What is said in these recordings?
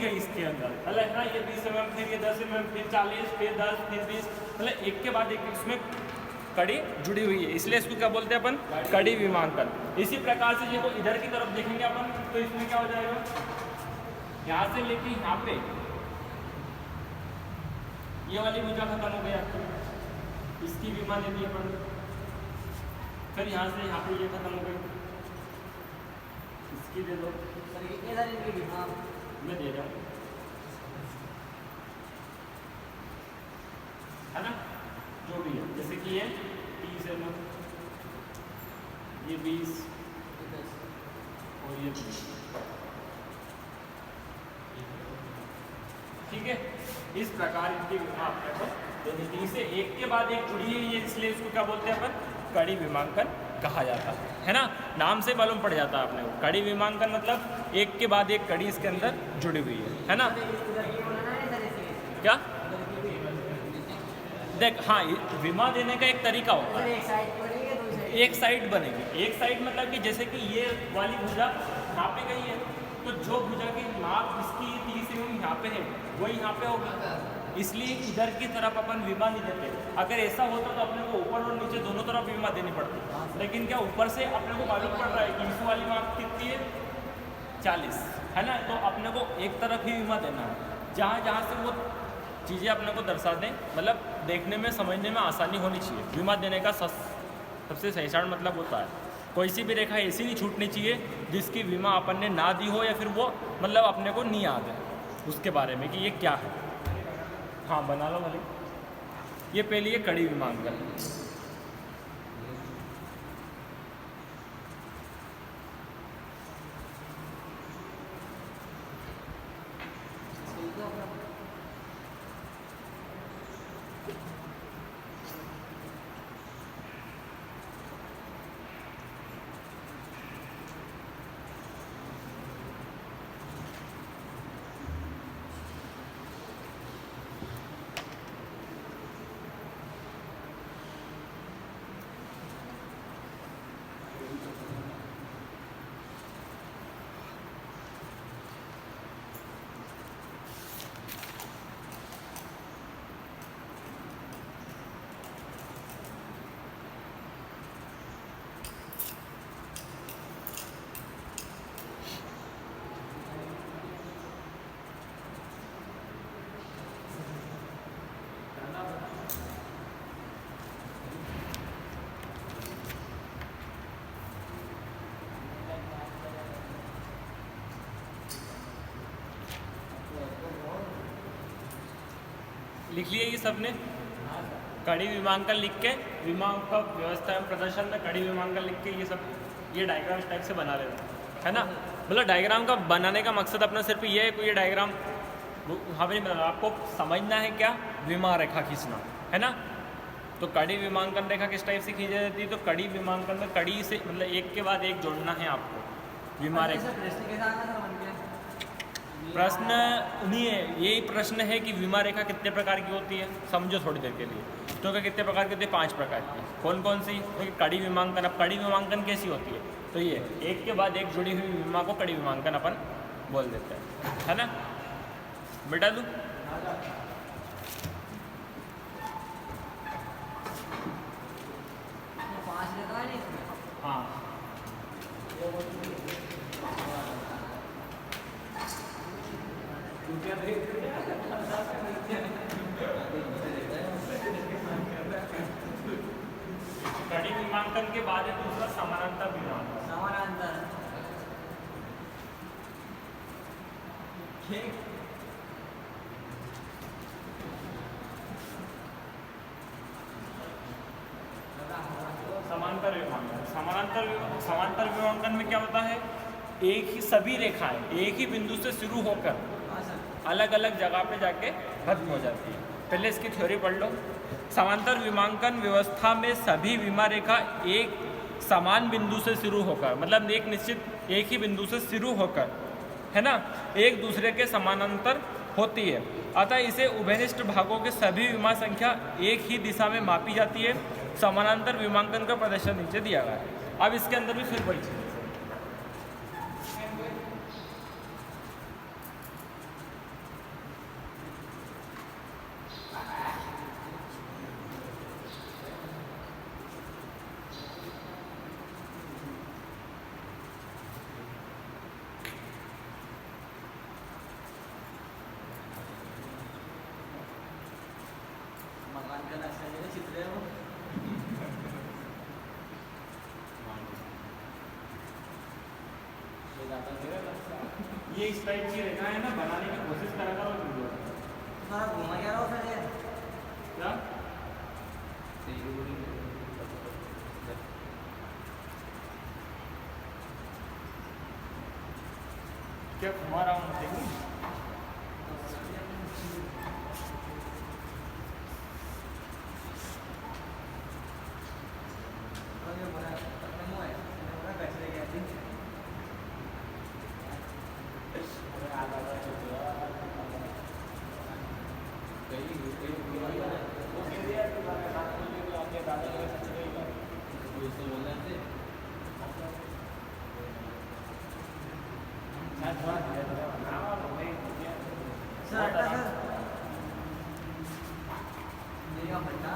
है इसके अंदर, मतलब है ना, ये 20 mm, फिर ये 10 mm, फिर 40, फिर 10, फिर 20, मतलब एक के बाद एक इसमें कड़ी जुड़ी हुई है, इसलिए इसको क्या बोलते हैं अपन, कड़ी विमांकन। इसी प्रकार से देखो इधर की तरफ देखेंगे अपन तो इसमें क्या हो जाएगा, यहाँ से लेके यहाँ पे ये वाली भुजा खत्म हो गया, इसकी विमा दे दी अपन, फिर यहाँ से यहाँ पे ये खत्म हो गई, इसकी दे दो, मैं दे रहा हूँ, है ना, जो भी है, जैसे कि ये 30 mm, ये 20 और ये 30, ठीक है। इस प्रकार इनकी विमा अपने को देनी से एक के बाद एक जुड़ी हुई है, इसलिए इसको क्या बोलते हैं अपन, कड़ी विमांकन कहा जाता है ना, नाम से मालूम पड़ जाता है अपने को। कड़ी विमांकन मतलब एक के बाद एक कड़ी इसके अंदर जुड़ी हुई है ना। क्या देख, हाँ, विमा देने का एक तरीका होता है, एक साइड बनेगी, एक साइड मतलब कि जैसे कि ये वाली भुजा यहाँ पे गई है, तो जो भुजा की माप इसकी 30 mm यहाँ पे है वो यहाँ पे होगी, इसलिए इधर की तरफ अपन विमा नहीं देते। अगर ऐसा होता तो अपने को ऊपर और नीचे दोनों तरफ विमा देनी पड़ती, लेकिन क्या ऊपर से अपने को मालूम पड़ रहा है कि इस वाली माप कितनी है, 40, है ना, तो अपने को एक तरफ ही विमा देना है, जहाँ जहाँ से वो चीज़ें अपने को दर्शा दें, मतलब देखने में समझने में आसानी होनी चाहिए। विमा देने का सबसे सहीसार मतलब होता है कोई सी भी रेखा ऐसी नहीं छूटनी चाहिए जिसकी विमा अपन ने ना दी हो, या फिर वो मतलब अपने को नहीं याद है उसके बारे में कि ये क्या है। हाँ बना लो भले, ये पहली है कड़ी विमांकन। लिख लिए ये सब ने, कड़ी विमांकन लिख के, विमा का व्यवस्था एवं प्रदर्शन में कड़ी विमांकन लिख के ये सब, ये डायग्राम इस टाइप से बना लेना, है ना। मतलब डायग्राम का बनाने का मकसद अपना सिर्फ ये है कि ये डायग्राम हाँ भाई आपको समझना है क्या, विमा रेखा खींचना, है ना। तो कड़ी विमांकन रेखा किस टाइप से खींची जाती है, तो कड़ी विमांकन में कड़ी से मतलब एक के बाद एक जोड़ना है आपको विमा रेखा। प्रश्न नहीं है, यही प्रश्न है कि विमा रेखा कितने प्रकार की होती है, समझो थोड़ी देर के लिए। तो क्या कितने प्रकार की होती है, 5 प्रकार की। कौन कौन सी, तो कड़ी विमांकन। अब कड़ी विमांकन कैसी होती है, तो ये एक के बाद एक जुड़ी हुई विमा को कड़ी विमांकन अपन बोल देते हैं, है ना। बेटा तू हाँ कड़ी विमांकन के बाद है दूसरा समानांतर विमांकन। समानांतर समांतर विमांकन। समांतर विमांकन में क्या होता है, एक ही सभी रेखाएं एक ही बिंदु से शुरू होकर अलग अलग जगह पे जाके खत्म हो जाती है। पहले इसकी थ्योरी पढ़ लो। समांतर विमांकन व्यवस्था में सभी विमा रेखा एक समान बिंदु से शुरू होकर, मतलब एक निश्चित एक ही बिंदु से शुरू होकर, है ना, एक दूसरे के समानांतर होती है। अतः इसे उभयनिष्ठ भागों के सभी विमा संख्या एक ही दिशा में मापी जाती है। समानांतर विमांकन का प्रदर्शन नीचे दिया गया है। अब इसके अंदर भी फिर वही चीज, ये इस टाइप की रेखा है ना, बनाने की कोशिश करा करो वीडियो। तुम्हारा घूमा क्या रहा हो सर ये? क्या क्या घुमा रहा हूँ देखूँ? सर हटा सर। मेरा हटा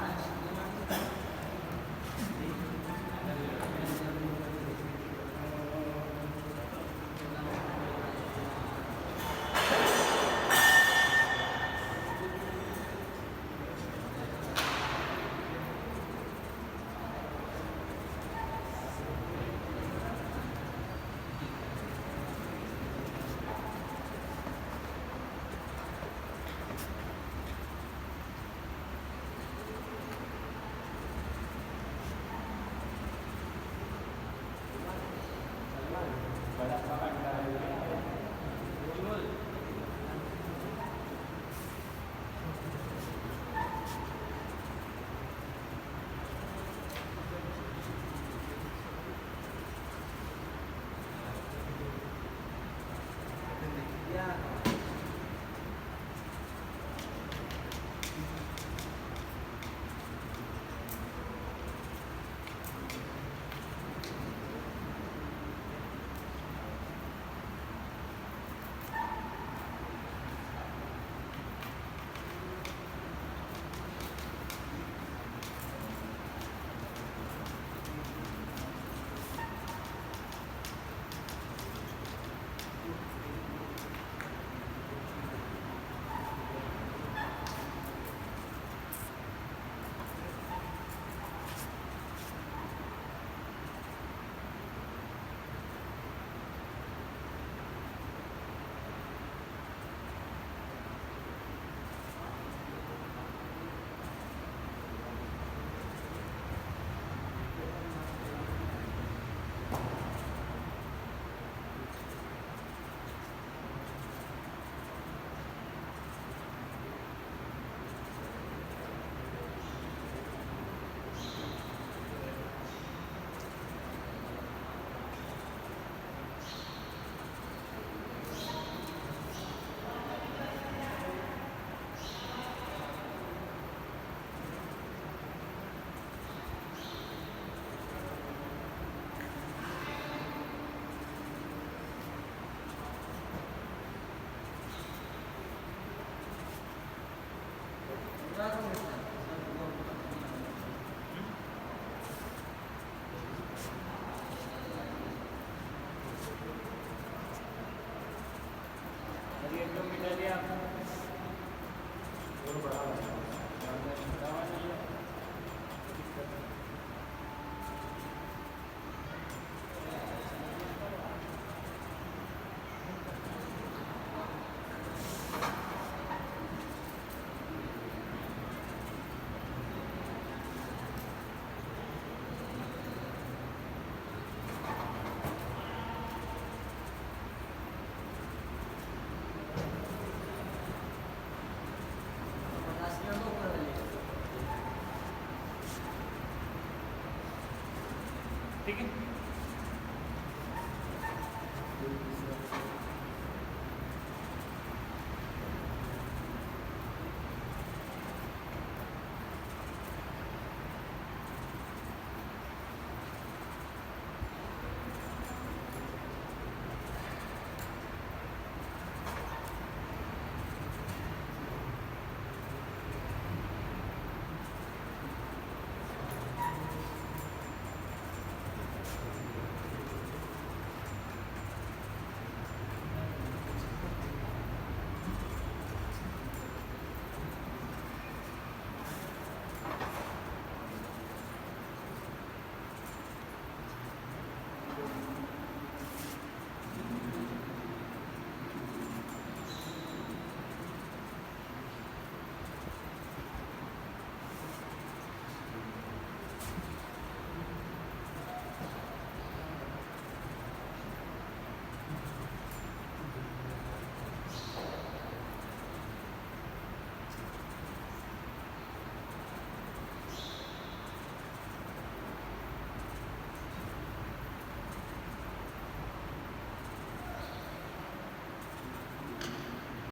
ठीक है।